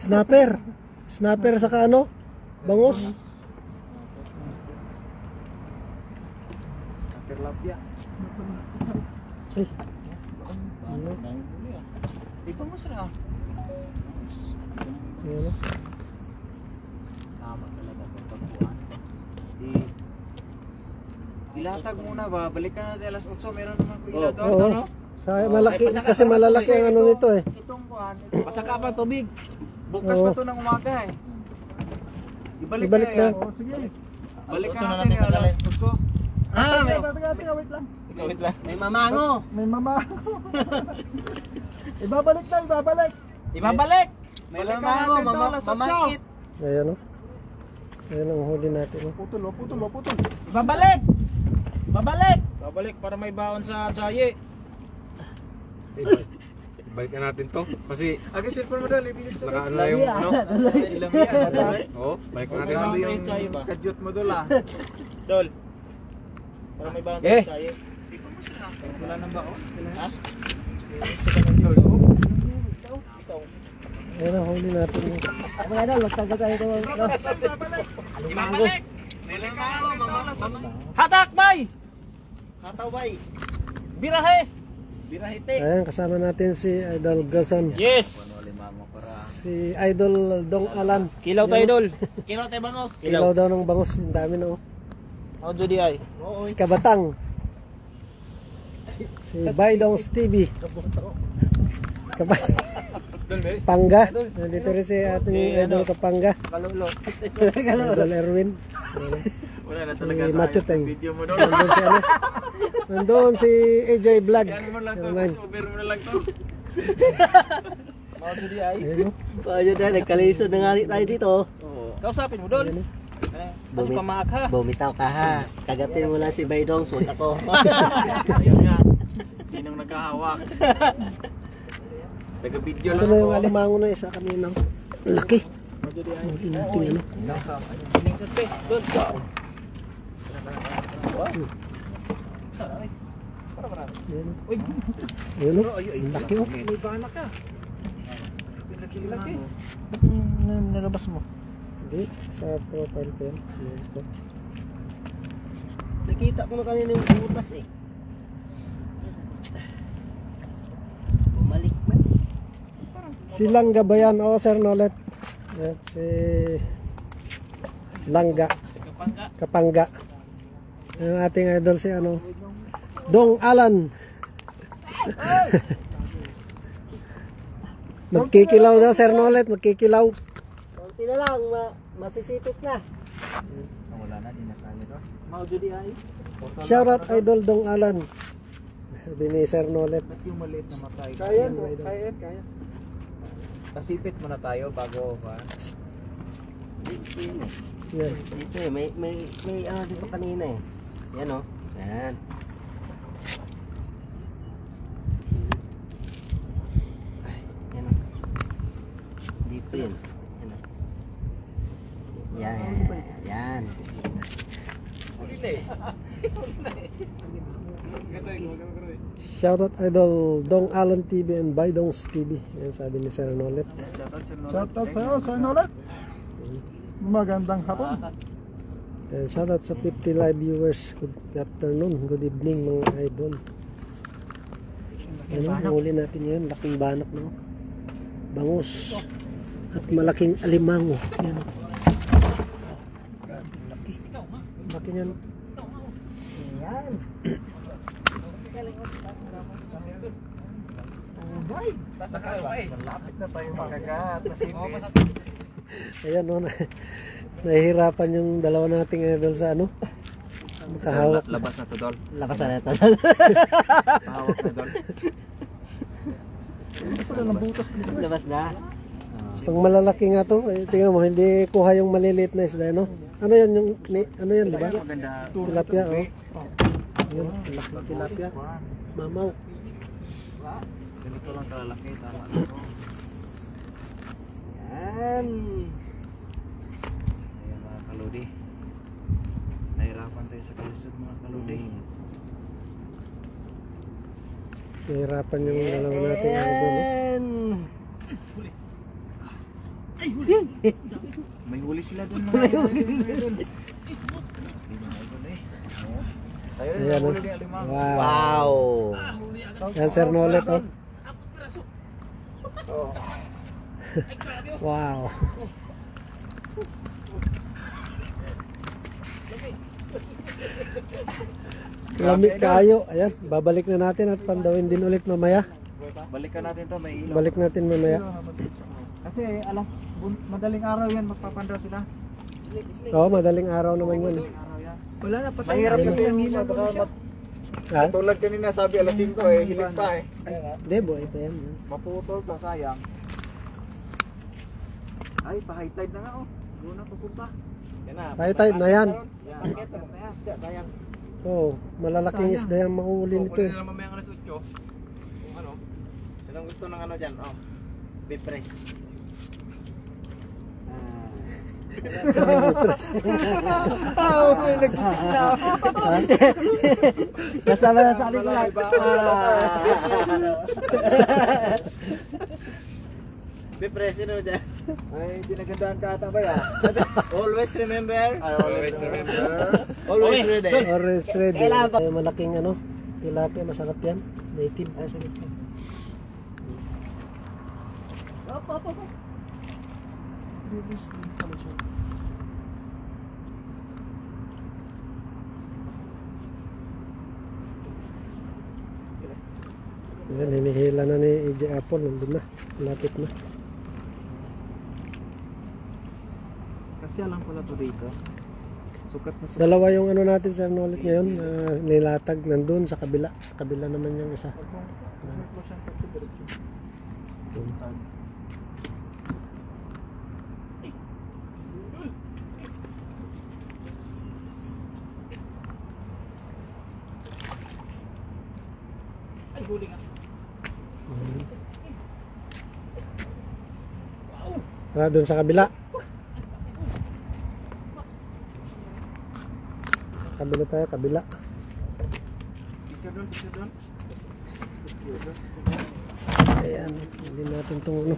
Snapper. Snapper saka ano? Bangus. Snapper lapya. Ay. Bangus na. Ayan. Tama talaga pagpagpuan. Ilatag muna ba? Balikan natin alas 8. Meron naman ko ilaw doon, Oo. no? Sa malaki kasi malalaki ang ano nito eh. Itong kuhan. Pasaka pa tubig. Bukas pa to ng umaga eh. Ibalik kaya na. yan. Sige. Balikan natin yung alas 8. Wait lang. Wait lang. May mamango. May mama. Ibabalik na, ibabalik. Ibabalik. May mamango, mamangkit. Ayan o. Ayan ang huli natin. Oh. Putol. Ibabalik. Ibabalik. Babalik para may baon sa tsaye. Balikan natin to kasi Agad cellphone mo doon, ibilis ko. nakaano na yung ano. Ilang yan. Oo, balikan natin Grabe to. yung Tsahe ba? kadyot mo doon ah. Dol. Para may baon Eh. sa tsaye. Wala nang ba? Ha? Ayan ang huli natin. Oh. Mga idol, magtagal tayo ito. Ibabalik. May mamango, mamangkit. Hatak bay! Hataway. Birahe! Birahite. Ayan, kasama natin si Idol Gason. Yes! Si Idol Dong Alan. Kilaw tayo dol. Kilo tayo bangos. Kilaw daw ng bangus. Ang dami na oh. Ako Judy ay. Si Kabatang. Si Baydong Stevie. Pangga. Nandito rin si ating Idol Kapangga. Kalulo. Idol Erwin. Wala na Si talaga Macho Teng. video mo doon. Nandun si ano? Nandun si AJ Vlog. Yan mo lang to. 09. Over mo na lang to. Ako Judy ay. Ayun oh. Ayun na, nagkalisod na nga tayo dito. Kausapin mo dol. Ayun oh. Kasi pamaak ha. Bumitaw ka ha. Kagatin mo lang si Baydong, suot ako. Ayun nga. Sinong nagkahawak? Taga-video Ito lang na yung ako. alimango na isa kanina. Ang laki. Huli natin ano. Piling sa pe. Dol. Ayun oh. Uy. Ayun oh. Ang laki oh. May banak ka. Laki. Nalabas mo. Hindi. Sa profile ko yan. Ayun po. Nakita ko na kanina yung butas eh. Bumalik na. Si Langga ba yan? Oo, Sir Nolet. At si Langga. Kapangga. Ang ating idol si ano? Dong Alan. Magkikilaw daw, Sir Nolet. Magkikilaw. Konti na lang, masisipit na. Wala na, di na kaya to. Ako Judy ay. Shoutout idol Dong Alan. Sabi ni Sir Nolet. Ba't yung maliit na matay? Kaya, Kaya, kaya. Pasipit muna tayo bago ba? Yan. Dito eh, may ano dito kanina eh. Yan o. Yan. Ay, yan o. Dito yun. Yan o. Yan. Shoutout idol Dong Alan TV and Baydong's TV. Yan sabi ni Sir Nolet. Shoutout sa'yo, Sir Nolet. Magandang hapon. And shoutout sa 50 live viewers. Good afternoon, good evening mga idol. Ano, huli natin yun. Laking banak no? Bangus. At malaking alimango. Yan o. Grabe, laki. Laki niyan. Yan. Malapit na tayo makagat. Pasipit. Ayan o. Nahihirapan yung dalawa nating idol sa ano. Nakahawak. Labas na to, Dol. Lakas na ito. Pahawak na, Dol. Labas na. Pang malalaki nga to. Eh, tingnan mo, hindi kuha yung maliliit na isda, no? Ano yan yung, ano yan, di ba? Maganda. Tilapia, oh. Yun, laking tilapia. Mamaw. Ganito lang kalalaki. Tama. Yan. Ayan mga kaludi. Nahirapan tayo sa kalisod mga kaludi. Nahihirapan yung dalawa nating idol, no? Yan. May huli sila doon mga idol. Tayo rin, Ayan, nahuli oh. ni Alimango. Wow. Wow. Yan, Sir Nolet, oh. Wow. Lami kayo. Ayan, babalik na natin at pandawin din ulit mamaya. Balikan natin to, may ilaw. Balik natin mamaya. Kasi madaling araw yan, magpapandaw sila. Oo, madaling araw naman yan. Araw yan. Wala na, patay Mahirap na. kasi yung ilaw. Ha? Tulad kanina sabi alas 5 eh, hilig pa eh. Hindi, buhay pa yan. Maputol pa, sayang. Ay, pa-high tide na nga oh. Doon na pupunta. Yan na. High tide na yan. Yan. Sayang. Oo, malalaking isda yung mahuli nito eh. Kunin na mamaya ang alas 8. Kung ano. Sinong gusto ng ano dyan? Oh. Beef rice. Kasama na sa akin ko lang. Beef rice, sino dyan? Ay, pinagandaan ka ata ba yan? Always remember. Always remember. Always ready. Orange red. Ay, malaking ano, tilapia, masarap yan. Native. Ay, sige. Yan, hinihila na ni EJ Apple. Nandun na. Lapit na. Kasi alam ko na to dito. Sukat na sukat. Dalawa yung ano natin sa Nolet ngayon. Nilatag nandun sa kabila. Kabila naman yung isa. Ay, huli nga. Tara, dun sa kabila. Kabila tayo, kabila. Picture doon, picture doon. Ayan, hindi natin itong ano.